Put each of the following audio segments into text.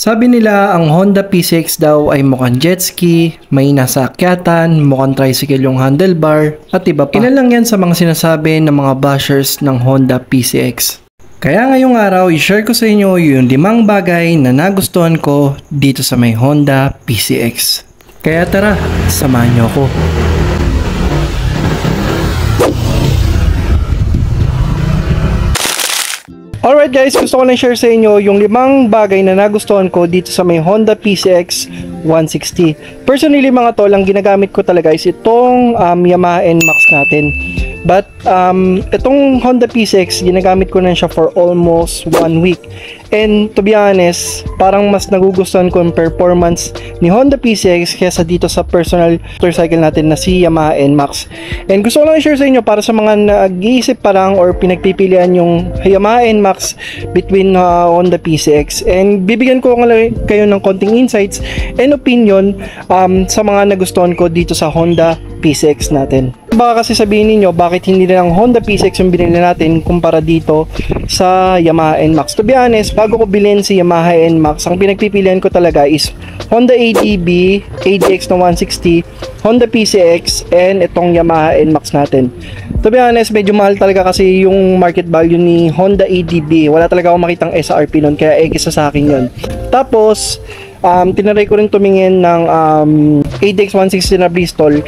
Sabi nila ang Honda PCX daw ay mukhang jet ski, may nasa akyatan, mukhang tricycle yung handlebar, at iba pa. Ilan lang yan sa mga sinasabi ng mga bashers ng Honda PCX. Kaya ngayong araw, i-share ko sa inyo yung 5 bagay na nagustuhan ko dito sa may Honda PCX. Kaya tara, samahan nyo ako. Alright guys, gusto ko lang share sa inyo yung 5 bagay na nagustuhan ko dito sa may Honda PCX 160. Personally mga tol, ang ginagamit ko talaga is itong Yamaha NMAX natin. But itong Honda PCX, ginagamit ko na siya for almost 1 week. And to be honest, parang mas nagugustuhan ko yung performance ni Honda PCX kaysa dito sa personal motorcycle natin na si Yamaha NMAX. And gusto ko lang i-share sa inyo para sa mga nag-iisip pa lang or pinagpipilian yung Yamaha NMAX between Honda PCX. And bibigyan ko kayo ng konting insights and opinion sa mga nagustuhan ko dito sa Honda PCX natin. Baka kasi sabihin niyo bakit hindi na lang Honda PCX yung binili natin kumpara dito sa Yamaha NMAX. To be honest, bago ko bilhin si Yamaha NMAX, ang pinagpipilian ko talaga is Honda ADB, ADX na 160, Honda PCX, and itong Yamaha NMAX natin. To be honest, medyo mahal talaga kasi yung market value ni Honda ADB. Wala talaga akong makitang SRP nun, kaya isa sa akin yun. Tapos, tinaray ko rin tumingin ng ADX 160 na Bristol.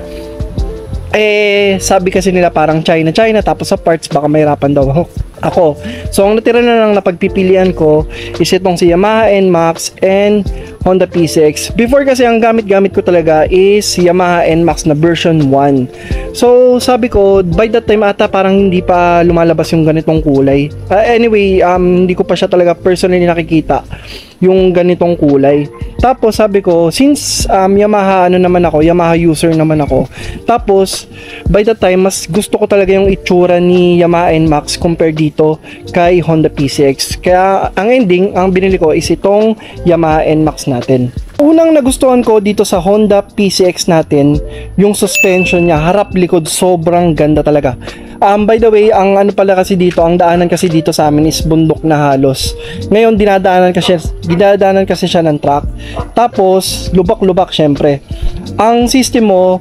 Sabi kasi nila parang China, tapos sa parts baka mahirapan daw ako. So ang natira na lang na pagpipilian ko is itong si Yamaha NMAX and Honda PCX. Before kasi ang gamit ko talaga is Yamaha NMAX na version 1. So sabi ko, by that time ata parang hindi pa lumalabas yung ganitong kulay. Anyway, hindi ko pa siya talaga personally nakikita yung ganitong kulay. Tapos sabi ko, since Yamaha Yamaha user naman ako. Tapos by that time mas gusto ko talaga yung itsura ni Yamaha NMAX compare dito kay Honda PCX. Kaya ang ending, ang binili ko is itong Yamaha NMAX natin. Unang nagustuhan ko dito sa Honda PCX natin, yung suspension niya, harap likod, sobrang ganda talaga. By the way, ang ang daanan kasi dito sa amin is bundok na halos. Ngayon dinadaanan kasi siya ng truck. Tapos lubak-lubak syempre. Ang system mo,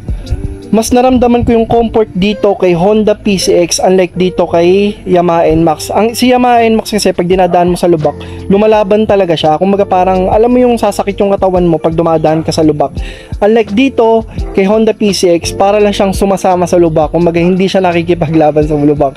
mas naramdaman ko yung comfort dito kay Honda PCX unlike dito kay Yamaha NMAX. Si Yamaha NMAX kasi pag dinadaan mo sa lubak, lumalaban talaga siya. Kumbaga parang alam mo yung sasakit yung katawan mo pag dumadaan ka sa lubak. Unlike dito kay Honda PCX, para lang siyang sumasama sa lubak. Kumbaga hindi siya nakikipaglaban sa lubak.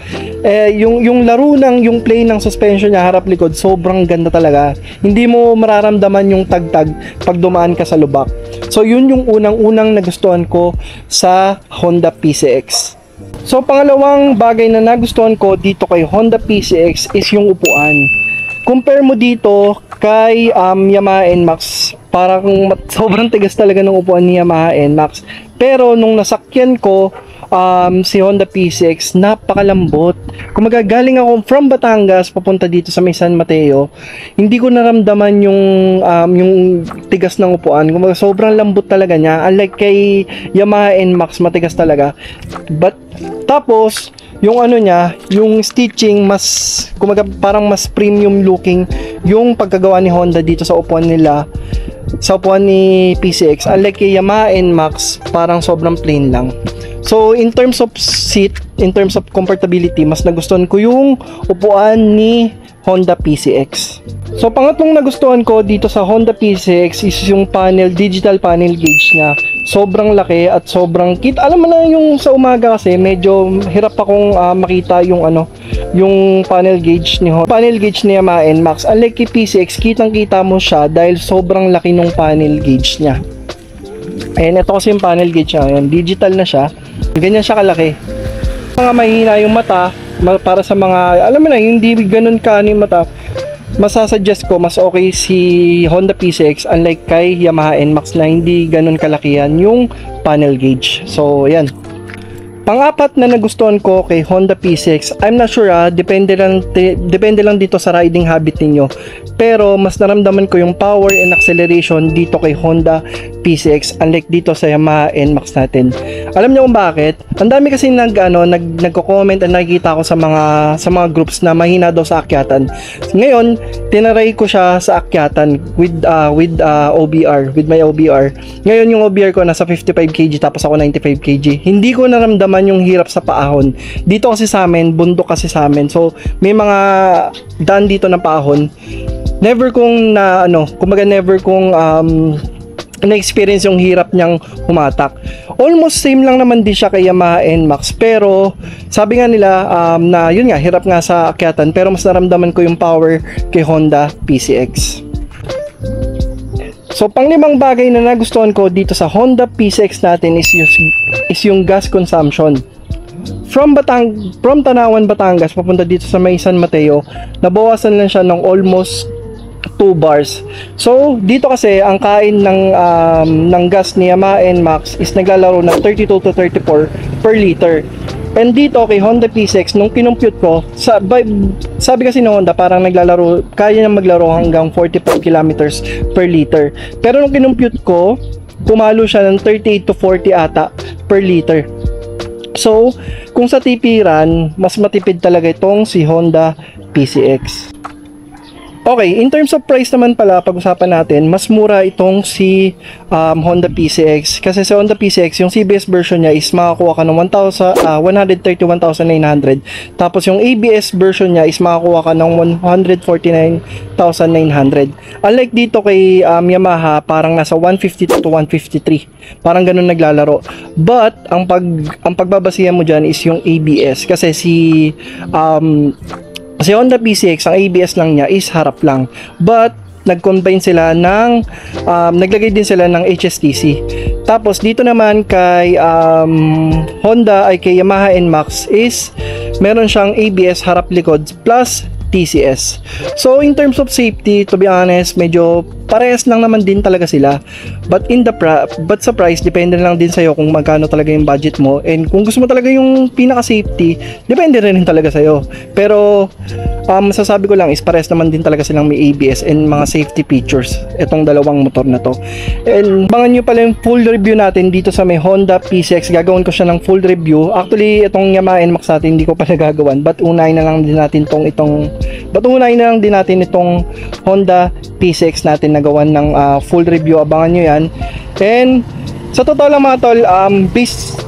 Yung laro yung play ng suspension niya harap likod, sobrang ganda talaga. Hindi mo mararamdaman yung tagtag pag dumaan ka sa lubak. So yun yung unang nagustuhan ko sa Honda PCX. So pangalawang bagay na nagustuhan ko dito kay Honda PCX is yung upuan. Compare mo dito kay Yamaha NMAX, parang sobrang tigas talaga ng upuan ni Yamaha NMAX. Pero nung nasakyan ko si Honda PCX, napakalambot. Kung magagaling ako from Batangas papunta dito sa may San Mateo, hindi ko naramdaman yung tigas ng upuan. Kung sobrang lambot talaga niya, unlike kay Yamaha NMAX, matigas talaga. But tapos yung yung stitching parang mas premium looking yung pagkagawa ni Honda dito sa upuan nila, sa upuan ni PCX. Unlike kay Yamaha NMAX, parang sobrang plain lang. So in terms of seat, in terms of comfortability, mas nagustuhan ko yung upuan ni Honda PCX. So pangatlong nagustuhan ko dito sa Honda PCX is yung digital panel gauge niya. Sobrang laki at sobrang cute. Alam mo na yung sa umaga kasi medyo hirap akong makita yung panel gauge ni Yamaha NMAX. Unlike kay PCX, kitang-kita mo siya dahil sobrang laki ng panel gauge niya. Ayan, ito kasi yung panel gauge niya. Ayan, digital na siya. Ganyan siya kalaki. Mga mahina yung mata, para sa mga, alam mo na, hindi ganun yung mata, masasuggest ko mas okay si Honda PCX unlike kay Yamaha NMAX na hindi ganun kalakihan yung panel gauge. So, ayan. Pang-apat na nagustuhan ko kay Honda P6, I'm not sure depende lang dito sa riding habit ninyo. Pero mas naramdaman ko yung power and acceleration dito kay Honda P6 unlike dito sa Yamaha NMAX natin. Alam niyo kung bakit? Ang dami kasi nagko-comment at nakikita ko sa mga groups na mahina daw sa akyatan. Ngayon, tinaray ko siya sa akyatan with OBR, with my OBR. Ngayon yung OBR ko nasa 55 kg tapos ako 95 kg. Hindi ko naramdaman yung hirap sa paahon. Dito kasi sa amin, bundok kasi sa amin. So, may mga daan dito ng paahon. Never kong na-experience yung hirap niyang humatak. Almost same lang naman din siya kay Yamaha NMAX, pero sabi nga nila na yun nga, hirap nga sa akyatan, pero mas naramdaman ko yung power kay Honda PCX. So panglimang bagay na nagustuhan ko dito sa Honda PCX natin is yung gas consumption. From Tanawan, Batangas papunta dito sa may San Mateo, nabawasan lang siya ng almost 2 bars. So dito kasi ang kain ng gas ni Yamaha NMAX is naglalaro ng 32 to 34 per liter. And dito kay Honda P6, nung kinumpute ko, sabi kasi ng Honda parang kaya niyang maglaro hanggang 45 kilometers per liter. Pero nung kinumpute ko, pumalo siya ng 38 to 40 ata per liter. So, kung sa tipiran, mas matipid talaga itong si Honda PCX. Okay, in terms of price naman pala, pag-usapan natin, mas mura itong si Honda PCX. Kasi sa Honda PCX, yung CBS version niya is makakuha ka ng 131,900. Tapos yung ABS version niya is makakuha ka ng 149,900. Unlike dito kay Yamaha, parang nasa 152 to 153. Parang ganun naglalaro. But, ang pagbabasihan mo dyan is yung ABS. Kasi si Honda PCX, ang ABS lang niya is harap lang. But, nag-combine sila naglagay din sila ng HSTC. Tapos, dito naman kay kay Yamaha NMAX is meron siyang ABS harap likod plus TCS. So, in terms of safety, to be honest, medyo parehas lang naman din talaga sila. But sa price, depende lang din sa'yo kung magkano talaga yung budget mo. And kung gusto mo talaga yung pinaka-safety, depende rin talaga sa'yo. Pero, masasabi ko lang is parehas naman din talaga silang may ABS and mga safety features itong dalawang motor na to. And abangan nyo pala yung full review natin dito sa may Honda PCX. Gagawin ko siya ng full review. Actually, itong Yamaha NMAX natin hindi ko pa nagagawan. But unahin na lang din natin itong Honda PCX natin na gawan ng full review. Abangan nyo yan. And sa totoo lang mga tol,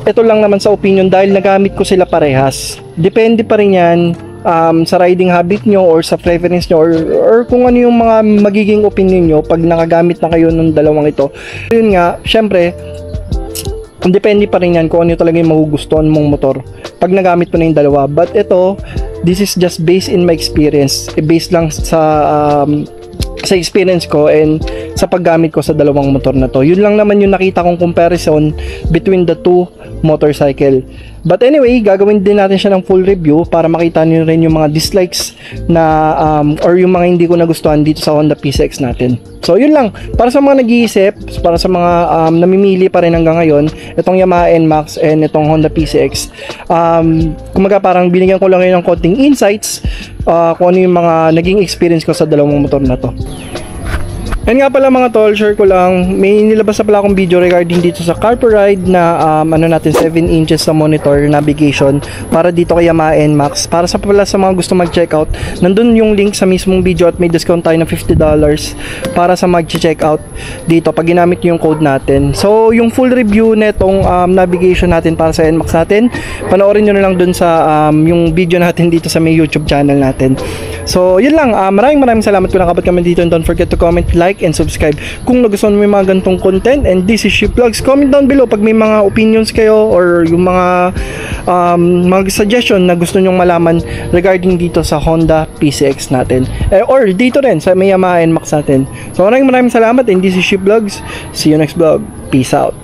ito lang naman sa opinion dahil nagamit ko sila parehas. Depende pa rin yan sa riding habit nyo or sa preference nyo or kung ano yung mga magiging opinion nyo pag nakagamit na kayo ng dalawang ito. Yun nga, syempre depende pa rin yan kung ano talaga yung magugustuhan mong motor pag nagamit mo na yung dalawa. But ito, this is just based in my experience, based lang sa experience ko and sa paggamit ko sa dalawang motor na to. Yun lang naman yung nakita kong comparison between the two motorcycle. But anyway, gagawin din natin siya ng full review para makita niyo rin yung mga dislikes na or yung mga hindi ko nagustuhan dito sa Honda PCX natin. So yun lang, para sa mga nag-iisip, para sa mga namimili pa rin hanggang ngayon, itong Yamaha NMAX and itong Honda PCX, kumaga parang binigyan ko lang ngayon ng konting insights kung ano yung mga naging experience ko sa dalawang motor na to. And nga pala mga tol, share ko lang, may nilabas na pala akong video regarding dito sa Carper Ride na 7 inches sa monitor navigation para dito kay Yamaha NMAX. Para sa mga gusto mag-checkout, nandun yung link sa mismong video at may discount tayo ng $50 para sa mag-checkout dito pag ginamit yung code natin. So yung full review netong navigation natin para sa NMAX natin, panoorin nyo na lang dun sa yung video natin dito sa may YouTube channel natin. So yun lang, maraming salamat kung nakapat kami dito and don't forget to comment, like, and subscribe kung nagustuhan mo yung mga ganitong content. And this is Ship Vlogs. Comment down below pag may mga opinions kayo or yung mga suggestion na gusto nyong malaman regarding dito sa Honda PCX natin or dito rin sa may Yamaha NMAX natin. So maraming salamat and this is Ship Vlogs. See you next vlog. Peace out.